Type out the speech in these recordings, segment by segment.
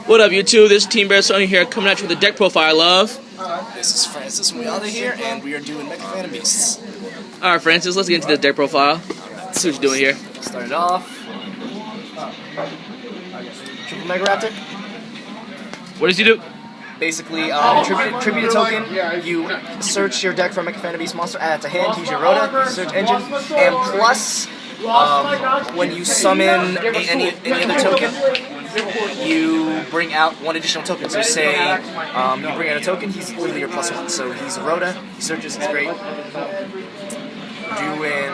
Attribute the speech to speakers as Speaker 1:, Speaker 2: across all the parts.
Speaker 1: What up, YouTube? This is Team Bear Sony here, coming at you with a deck profile of.
Speaker 2: This is Francis and we are here, and we are doing Mecha-Phantom beasts.
Speaker 1: Alright, Francis, let's get into this deck profile. Let's see what you're doing here.
Speaker 2: Start it off. Triple Mega Raptor.
Speaker 1: What does he do?
Speaker 2: Basically, tribute a token. You search your deck for a Mecha-Phantom beast monster, add it to hand, use your Rhoda, search engine, and plus, when you summon any other token, you bring out one additional token. So say you bring out a token, he's literally your +1. So he's a Rhoda, he searches, he's great. Doing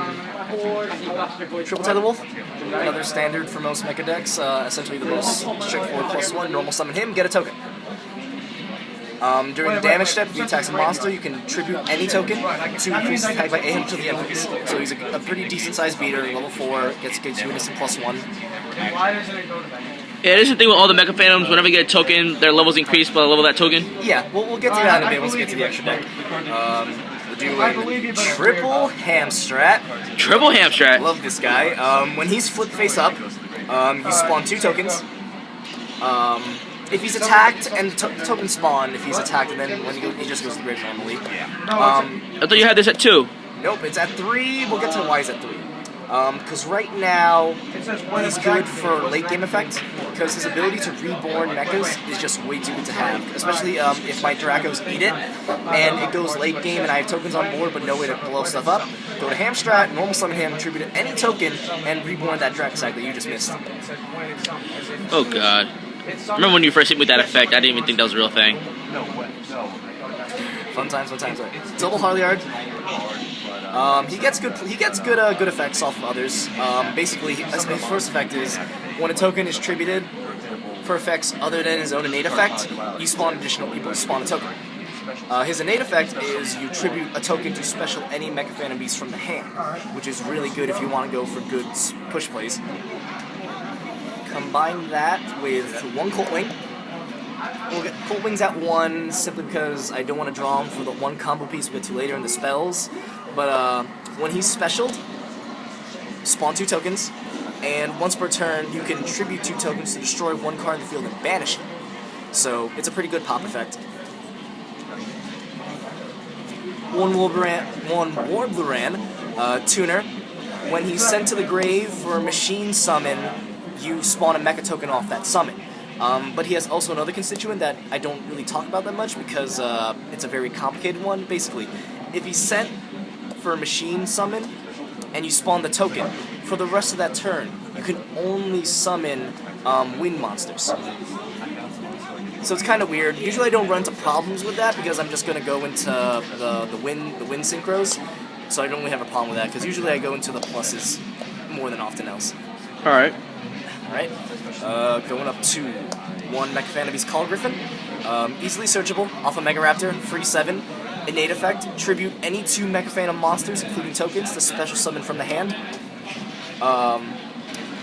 Speaker 2: Triple Tether Wolf, another standard for most mecha decks, essentially the most straightforward +1. Normal summon him, get a token. During the damage step, if you attack a monster, you can tribute any token to increase attack by A to the infinite. So he's a pretty decent sized beater, level 4, gets you innocent +1.
Speaker 1: Yeah, this is the thing with all the Mecha Phantoms. Whenever you get a token, their levels increase by the level of that token.
Speaker 2: Yeah, we'll get to that in a bit once we get to the extra deck. We're doing Triple Hamstrat.
Speaker 1: Triple Hamstrat?
Speaker 2: Love this guy. When he's flipped face up, you spawn 2 tokens. If he's attacked, and the token spawn if he's attacked, and then when he just goes to the grave normally.
Speaker 1: I thought you had this at 2.
Speaker 2: Nope, it's at 3. We'll get to why it's at 3. Because right now, he's good for late game effect, because his ability to reborn mechas is just way too good to have. Especially if my Dracos eat it, and it goes late game and I have tokens on board but no way to blow stuff up. Go to Hamstrat, normal summon him, tribute any token, and reborn that Dracocyte that you just missed.
Speaker 1: Oh god. Remember when you first hit me with that effect, I didn't even think that was a real thing.
Speaker 2: Fun times, fun times. Double Harleyard. He gets good effects off of others. Basically, his first effect is when a token is tributed for effects other than his own innate effect, you spawn additional people to spawn a token. His innate effect is you tribute a token to special any Mecha-Phantom beast from the hand, which is really good if you want to go for good push plays. Combine that with 1 Colt Wing. We'll get Colt Wings at 1 simply because I don't want to draw him for the 1 combo piece we'll get to later in the spells. But when he's specialed, spawn 2 tokens, and once per turn you can tribute 2 tokens to destroy 1 card in the field and banish it. So it's a pretty good pop effect. 1 Warbleran, tuner. When he's sent to the grave for a machine summon, you spawn a mecha token off that summon. But he has also another constituent that I don't really talk about that much because it's a very complicated one. Basically, if he's sent for a machine summon and you spawn the token, for the rest of that turn, you can only summon wind monsters. So it's kind of weird. Usually I don't run into problems with that because I'm just going to go into the wind synchros. So I don't really have a problem with that because usually I go into the pluses more than often else.
Speaker 1: Alright.
Speaker 2: Alright, going up to 1 Mecha-Phantom beast Call Griffin. Easily searchable, off of Mega Raptor, free 7. Innate effect, tribute any 2 Mecha-Phantom monsters, including tokens, to special summon from the hand.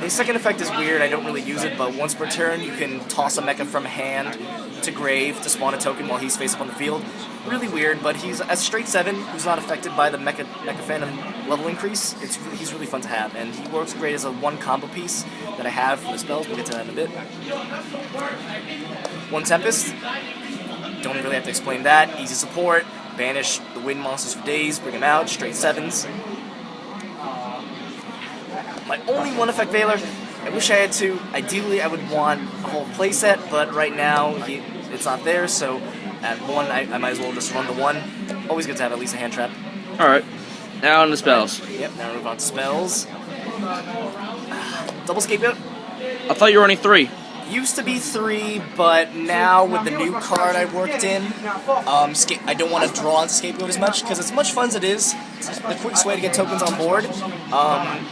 Speaker 2: His second effect is weird, I don't really use it, but once per turn you can toss a mecha from hand to grave to spawn a token while he's face up on the field. Really weird, but he's a straight 7 who's not affected by the Mecha-Phantom level increase. He's really fun to have, and he works great as a 1 combo piece that I have for the spells. We'll get to that in a bit. 1 Tempest. Don't really have to explain that. Easy support. Banish the wind monsters for days. Bring them out. Straight 7s. My only 1 effect Veiler. I wish I had 2. Ideally, I would want a whole playset, but right now it's not there, so at 1, I might as well just run the 1. Always good to have at least a hand trap.
Speaker 1: Alright. Now on the spells.
Speaker 2: Yep, now we move on to spells. Double Scapegoat.
Speaker 1: I thought you were running 3.
Speaker 2: Used to be 3, but now with the new card I worked in, I don't want to draw on Scapegoat as much, because as much fun as it is, it's the quickest way to get tokens on board.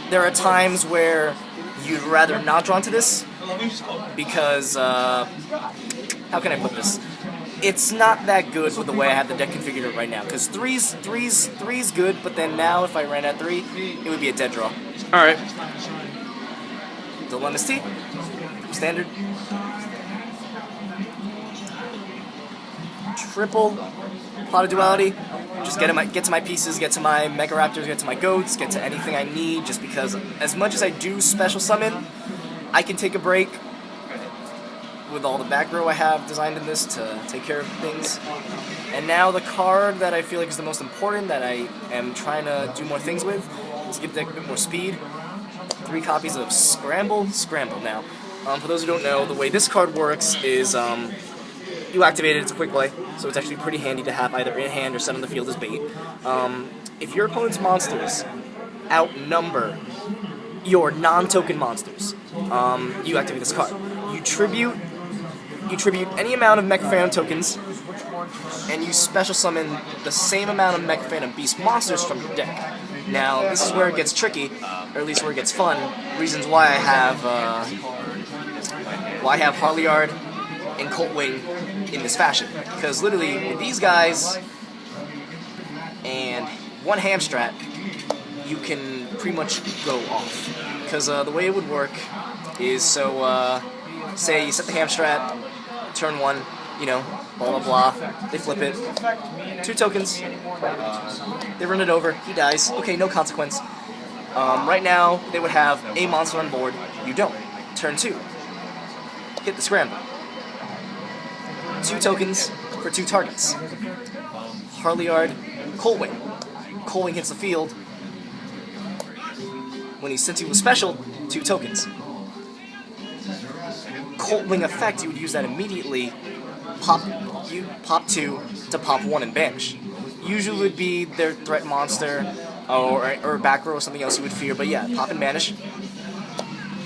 Speaker 2: There are times where you'd rather not draw into this, because, how can I put this? It's not that good with the way I have the deck configured right now, because three's good, but then now if I ran at 3, it would be a dead draw.
Speaker 1: Alright.
Speaker 2: Dilemma's T. Standard. Triple Pot of Duality. Just get to my pieces, get to my Mega Raptors, get to my goats, get to anything I need, just because as much as I do special summon, I can take a break with all the back row I have designed in this to take care of things. And now the card that I feel like is the most important that I am trying to do more things with to give the deck a bit more speed. 3 copies of Scramble. Now, for those who don't know, the way this card works is you activate it, it's a quick play, so it's actually pretty handy to have either in hand or set on the field as bait. If your opponent's monsters outnumber your non-token monsters, you activate this card. You tribute any amount of Mecha-Phantom tokens, and you special summon the same amount of Mecha-Phantom Beast monsters from your deck. Now, this is where it gets tricky, or at least where it gets fun. Reasons why I have Harleyard and Colt Wing in this fashion. Because literally, with these guys and 1 Hamstrat, you can pretty much go off. Because the way it would work is, so, say you set the Hamstrat, turn 1, you know, blah blah blah, they flip it, 2 tokens, they run it over, he dies, okay, no consequence. Right now, they would have a monster on board, you don't. Turn 2, hit the Scramble. 2 tokens for 2 targets. Harleyard, Colt Wing. Colt Wing hits the field. When he's sent to a special, 2 tokens. Colt Wing effect, you would use that immediately. Pop 2 to pop 1 and banish. Usually would be their threat monster or back row or something else you would fear, but yeah, pop and banish.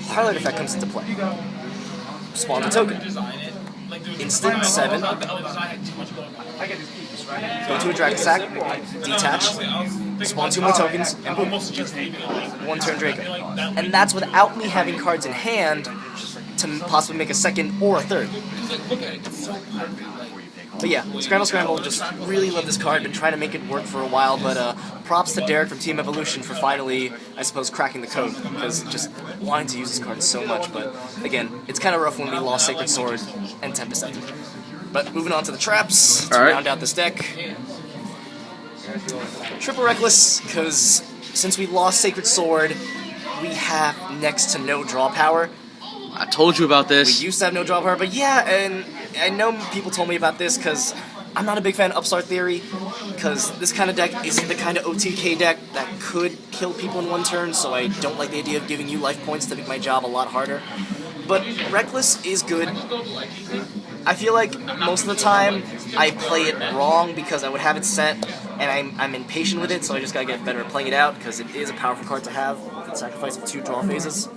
Speaker 2: Harleyard effect comes into play. Spawn the token. Instant 7. Go to a Dragon Sack, detach, spawn 2 more tokens, and boom. 1 turn Draco. And that's without me having cards in hand to possibly make a second or a third. But yeah, Scramble, just really love this card, been trying to make it work for a while, but props to Derek from Team Evolution for finally, I suppose, cracking the code, because just wanting to use this card so much, but again, it's kind of rough when we lost Sacred Sword and Tempest Scepter. But moving on to the traps, to round out this deck. Triple Reckless, because since we lost Sacred Sword, we have next to no draw power.
Speaker 1: I told you about this.
Speaker 2: We used to have no draw power, but yeah, and I know people told me about this because I'm not a big fan of Upstart Theory, because this kind of deck isn't the kind of OTK deck that could kill people in 1 turn, so I don't like the idea of giving you life points to make my job a lot harder. But Reckless is good. I feel like most of the time I play it wrong because I would have it set and I'm impatient with it, so I just gotta get better at playing it out because it is a powerful card to have with the sacrifice of 2 draw phases.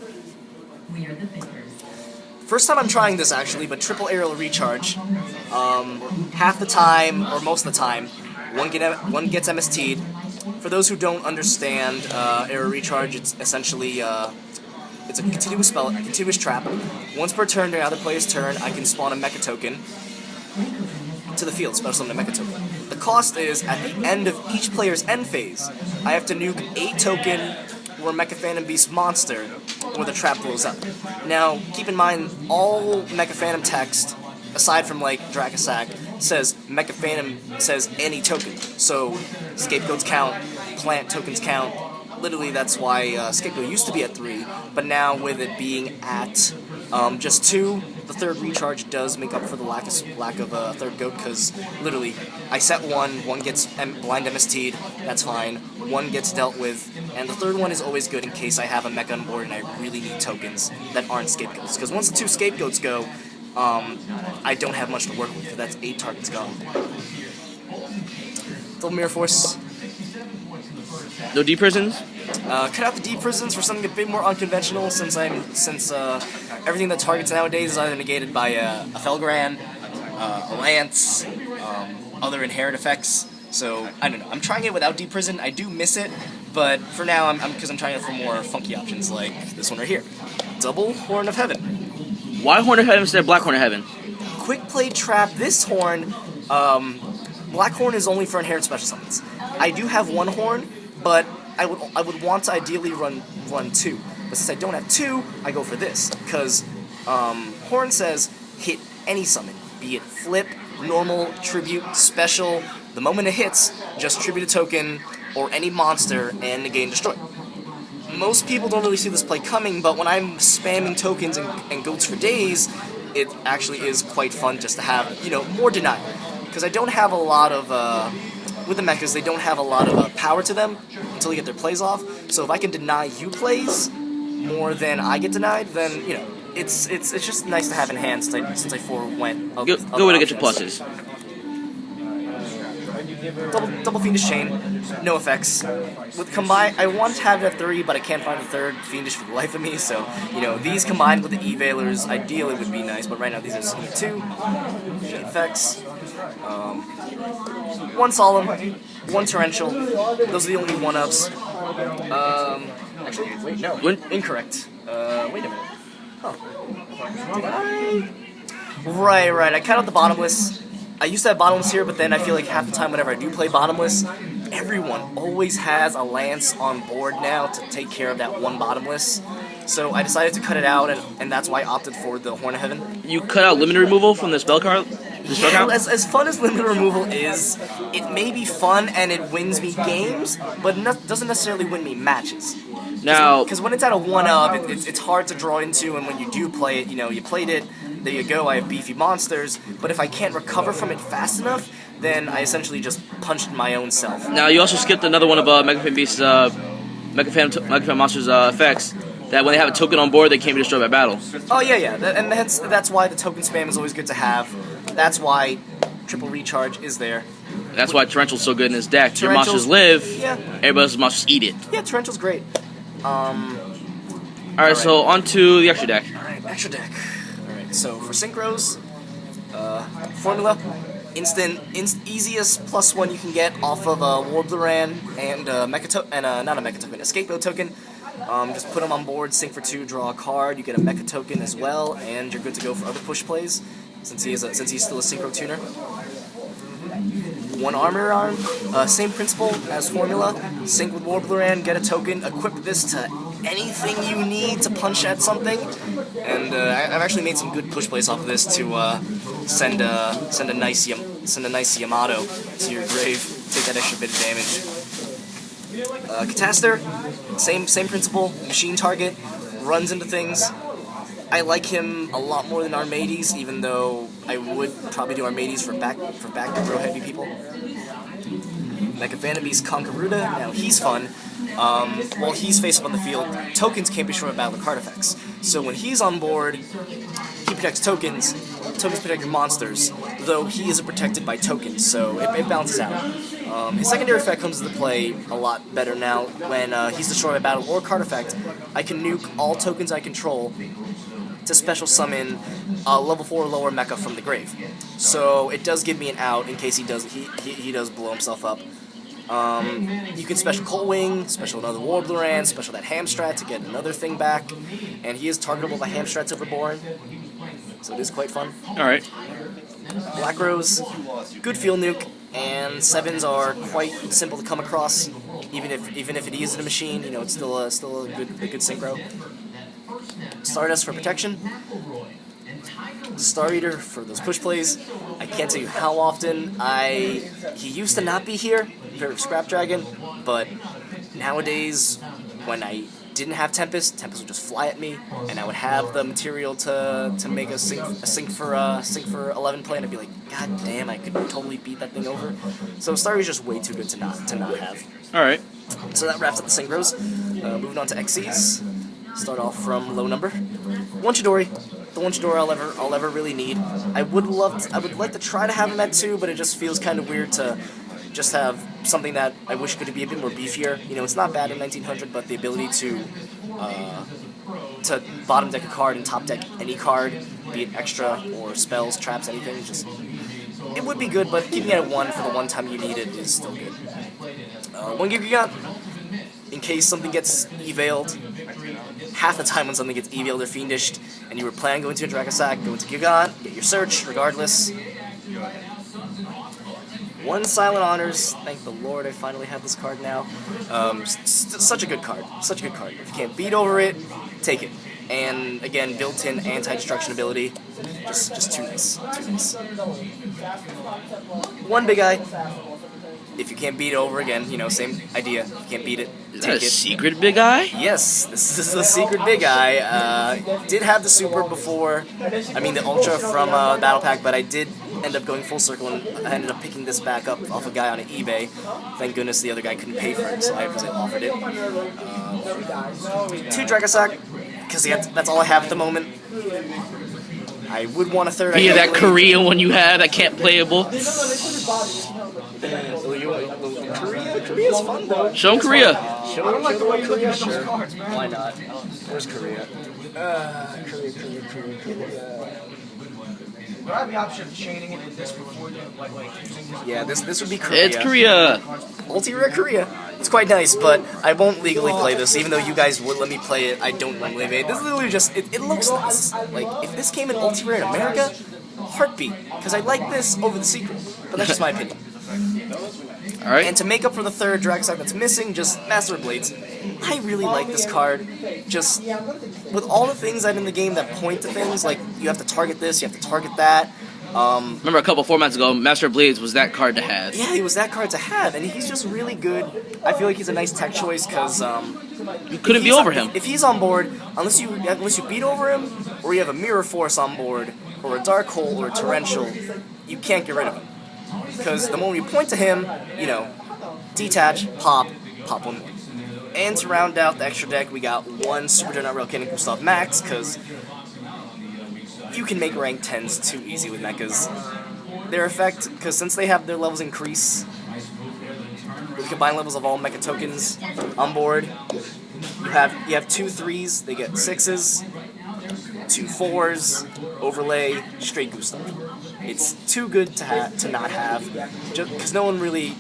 Speaker 2: First time I'm trying this actually, but triple aerial recharge. Half the time, or most of the time, one gets MST'd. For those who don't understand aerial recharge, it's essentially it's a continuous spell, a continuous trap. Once per turn during other player's turn, I can spawn a Mecha token to the field, special summon a Mecha token. The cost is, at the end of each player's end phase, I have to nuke a token or Mecha-Phantom Beast monster, or the trap blows up. Now, keep in mind, all Mecha-Phantom text, aside from like Dracosac, says Mecha-Phantom says any token. So, Scapegoats count, plant tokens count. Literally, that's why Scapegoat used to be at 3, but now with it being at just 2, the third recharge does make up for the lack of a third goat, because literally, I set 1 gets blind MST'd, that's fine, 1 gets dealt with, and the third one is always good in case I have a Mecha on board and I really need tokens that aren't Scapegoats, because once the 2 Scapegoats go, I don't have much to work with, because that's 8 targets gone. Double Mirror Force.
Speaker 1: No D prisons?
Speaker 2: Cut out the D prisons for something a bit more unconventional, since everything that targets nowadays is either negated by a Felgran, a Lance, other inherent effects. So I don't know. I'm trying it without D prison. I do miss it, but for now, because I'm trying it for more funky options like this one right here, Double Horn of Heaven.
Speaker 1: Why Horn of Heaven instead of Black Horn of Heaven?
Speaker 2: Quick play trap. This horn, Black Horn is only for inherent special summons. I do have 1 horn, but I would want to ideally run 2. But since I don't have 2, I go for this, because Horn says hit any summon, be it flip, normal, tribute, special. The moment it hits, just tribute a token or any monster and negate and destroy. Most people don't really see this play coming, but when I'm spamming tokens and goats for days, it actually is quite fun just to have, you know, more denial. Because I don't have a lot of, with the mechas, they don't have a lot of power to them until they get their plays off. So if I can deny you plays more than I get denied, then, you know, it's just nice to have in hand since I forewent.
Speaker 1: Good way to get your pluses.
Speaker 2: Double Fiendish Chain, no effects. With combine, I want to have it at 3, but I can't find the third Fiendish for the life of me, so, you know, these combined with the E-Veilers ideally would be nice, but right now these are only 2. Effects. 1 Solemn, 1 Torrential, those are the only 1-ups. Actually, wait, no, incorrect. Wait a minute. Huh. Did I? Right, I cut out the Bottomless. I used to have Bottomless here, but then I feel like half the time whenever I do play Bottomless, everyone always has a Lance on board now to take care of that one Bottomless. So I decided to cut it out, and that's why I opted for the Horn of Heaven.
Speaker 1: You cut out limited removal from the spell card?
Speaker 2: Yeah, as fun as limited removal is, it may be fun and it wins me games, but doesn't necessarily win me matches.
Speaker 1: Now,
Speaker 2: because when it's at a 1-up, it's hard to draw into, and when you do play it, you know, you played it, there you go, I have beefy monsters, but if I can't recover from it fast enough, then I essentially just punched my own self.
Speaker 1: Now, you also skipped another one of Mecha-Phantom Beast's, Mecha-Phantom Monster's effects, that when they have a token on board, they can't be destroyed by battle.
Speaker 2: Oh, yeah, and that's why the token spam is always good to have. That's why triple recharge is there.
Speaker 1: That's why Torrential's so good in his deck. Your monsters live,
Speaker 2: yeah.
Speaker 1: Everybody else's monsters eat it.
Speaker 2: Yeah, Torrential's great.
Speaker 1: Alright, so on to the extra deck.
Speaker 2: Alright, extra deck. Alright, so for Synchros, formula, easiest +1 you can get off of Warbleran and not a Mecha token, a Scapegoat token. Just put them on board, sync for 2, draw a card, you get a Mecha token as well, and you're good to go for other push plays, since he's still a Synchro tuner. 1 Armor Arm, same principle as Formula, sync with Warbleran, get a token, equip this to anything you need to punch at something, and I've actually made some good push plays off of this to send a nice Yamato to your grave, take that extra bit of damage. Cataster, same principle, machine target, runs into things. I like him a lot more than Armades, even though I would probably do Armades for back row heavy people. Mecha-Phantom Beast Conqueruda, now he's fun. While he's face up on the field, tokens can't be destroyed by battle with card effects. So when he's on board, he protects tokens protect your monsters, though he isn't protected by tokens, so it balances out. His secondary effect comes into play a lot better now. When he's destroyed by battle or card effect, I can nuke all tokens I control to special summon level 4 or lower mecha from the grave. So it does give me an out in case he does blow himself up. You can special Cold Wing, special another Warbleran, special that Hamstrat to get another thing back, and he is targetable by Hamstrat's Overborn, so it is quite fun.
Speaker 1: Alright.
Speaker 2: Black Rose, good field nuke, and 7s are quite simple to come across, even if it is in a machine, you know, it's still a good synchro. Stardust for protection. Star Eater for those push plays. I can't tell you how often he used to not be here for Scrap Dragon, but nowadays when I didn't have Tempest would just fly at me, and I would have the material to make a sync for 11 play, and I'd be like, God damn, I could totally beat that thing over. So Star Eater's just way too good to not have.
Speaker 1: All right.
Speaker 2: So that wraps up the synchros. Moving on to XCs. Start off from low number. One Chidori. The one Chidori I'll ever really need. I would like to try to have him at 2, but it just feels kind of weird to just have something that I wish could be a bit more beefier. You know, it's not bad in 1900, but the ability to bottom deck a card and top deck any card, be it extra or spells, traps, anything, just it would be good. But keeping it at 1 for the one time you need it is still good. 1 Gigagot, in case something gets evailed. Half the time when something gets evailed or fiendished, and you were planning going to a Dracosac, go into Gigagot, get your search, regardless. 1 Silent Honors, thank the Lord I finally have this card now. Such a good card, such a good card. If you can't beat over it, take it. And again, built-in anti-destruction ability, just too nice, too nice. 1 Big Eye, If you can't beat it over again, you know, same idea. If you can't beat it,
Speaker 1: Is that a
Speaker 2: take it.
Speaker 1: secret big eye?
Speaker 2: Yes, this is the secret big eye. Did have the super before, I mean the ultra from Battle Pack, but I did end up going full circle and I ended up picking this back up off a guy on eBay. Thank goodness the other guy couldn't pay for it, so I offered it. 2 Dragosack, because that's all I have at the moment. I would want a third.
Speaker 1: Via that Korean one you have that can't playable.
Speaker 2: Korea's fun though.
Speaker 1: Show him Korea.
Speaker 2: Show him like the way you look at those cards, man. Why not? Where's Korea? Korea.
Speaker 3: But I have the option of chaining it with this before you using this.
Speaker 2: Yeah, this would be Korea.
Speaker 1: It's Korea.
Speaker 2: Ultra-rare Korea. It's quite nice, but I won't legally play this, even though you guys would let me play it. I don't legally play it. This is literally just, it looks nice. Like, if this came in ultra-rare in America, heartbeat. Because I like this over the secret. But that's just my opinion.
Speaker 1: Alright.
Speaker 2: And to make up for the third Dragosack that's missing, just Master of Blades. I really like this card. Just, with all the things that in the game that point to things, like, you have to target this, you have to target that.
Speaker 1: Remember a couple formats ago, Master of Blades was that card to have.
Speaker 2: Yeah, he was that card to have, and he's just really good. I feel like he's a nice tech choice, because,
Speaker 1: You couldn't be over him.
Speaker 2: If he's on board, unless you beat over him, or you have a Mirror Force on board, or a Dark Hole, or a Torrential, you can't get rid of him. Because the moment you point to him, you know, detach, pop one. And to round out the extra deck, we got 1 Super Dreadnought Railkin and Gustav Max, because you can make rank 10s too easy with mechas. Their effect, because since they have their levels increase, with the combined levels of all mecha tokens on board, you have 2 3s, they get 6s, 2 4s, overlay, straight Gustav. It's too good to not have, just because no one really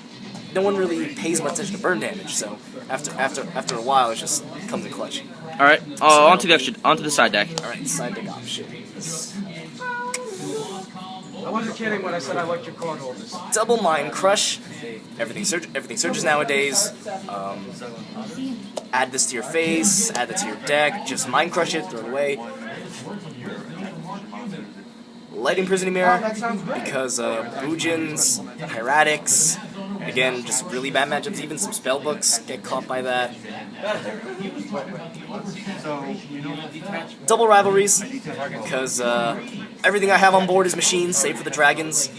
Speaker 2: pays much attention to burn damage. So after a while, it just comes in clutch.
Speaker 1: All right. Onto the side deck.
Speaker 2: All right, side deck options.
Speaker 3: I wasn't kidding when I said I liked your card holders.
Speaker 2: Double Mind Crush. Everything surges nowadays. Add this to your face. Add that to your deck. Just Mind Crush it. Throw it away. Light Imprisoning Mirror, because Bujins, Hieratics, again, just really bad matchups, even some spellbooks get caught by that. Double Rivalries, because everything I have on board is machines, save for the dragons,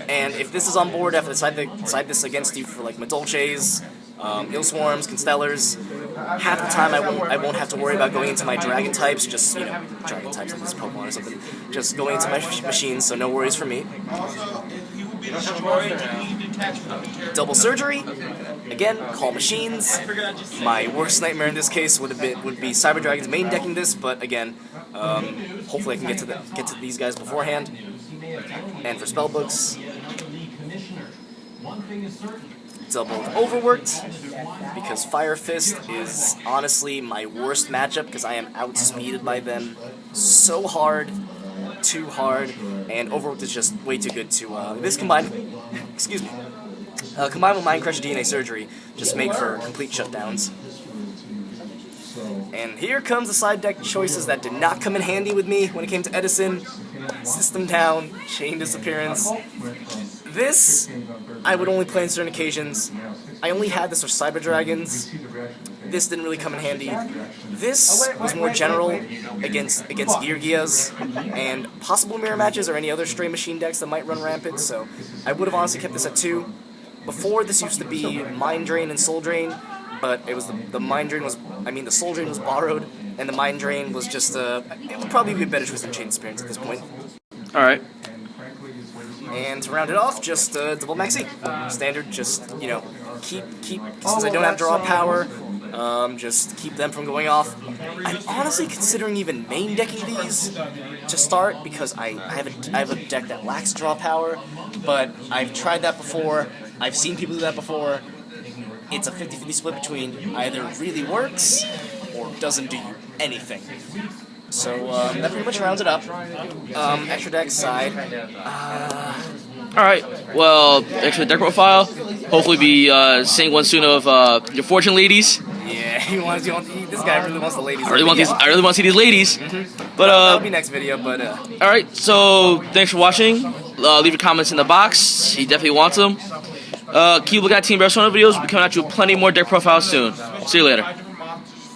Speaker 2: and if this is on board, I have to decide this against you for like Madolches, Illswarms, Constellars. Half the time I won't have to worry about going into my dragon types, just, you know, dragon types on this Pokemon or something. Just going into my machines, so no worries for me. Double Surgery. Again, call machines. My worst nightmare in this case would be Cyber Dragons main decking this, but again, hopefully I can get to these guys beforehand. And for spellbooks, double Overworked, because Fire Fist is honestly my worst matchup because I am outspeeded by them so hard, too hard, and Overworked is just way too good to, this combined, excuse me, combined with Mind Crush DNA Surgery, just make for complete shutdowns. And here comes the side deck choices that did not come in handy with me when it came to Edison. System Down, Chain Disappearance. This, I would only play on certain occasions. I only had this for Cyber Dragons. This didn't really come in handy. This was more general against Geargias and possible mirror matches or any other stray machine decks that might run rampant, so I would have honestly kept this at 2. Before, this used to be Mind Drain and Soul Drain, but it was the Mind Drain was, the Soul Drain was borrowed, and the Mind Drain was just it would probably be a better choice than Chain Disappearance at this point.
Speaker 1: Alright.
Speaker 2: And to round it off, just double Maxi. Standard, just, you know, keep since I don't have draw power, just keep them from going off. I'm honestly considering even main decking these to start, because I have a deck that lacks draw power, but I've tried that before, I've seen people do that before. It's a 50-50 split between either really works or doesn't do anything. So that pretty much rounds it up. Extra deck side.
Speaker 1: Alright, well, extra deck profile. Hopefully be seeing one soon of your Fortune ladies.
Speaker 2: Yeah, this guy really wants the ladies.
Speaker 1: I really want to see these ladies. But
Speaker 2: that'll be next video, but
Speaker 1: alright, so thanks for watching. Leave your comments in the box. He definitely wants them. Keep looking at Team Barcelona videos. We'll be coming at you with plenty more deck profiles soon. See you later.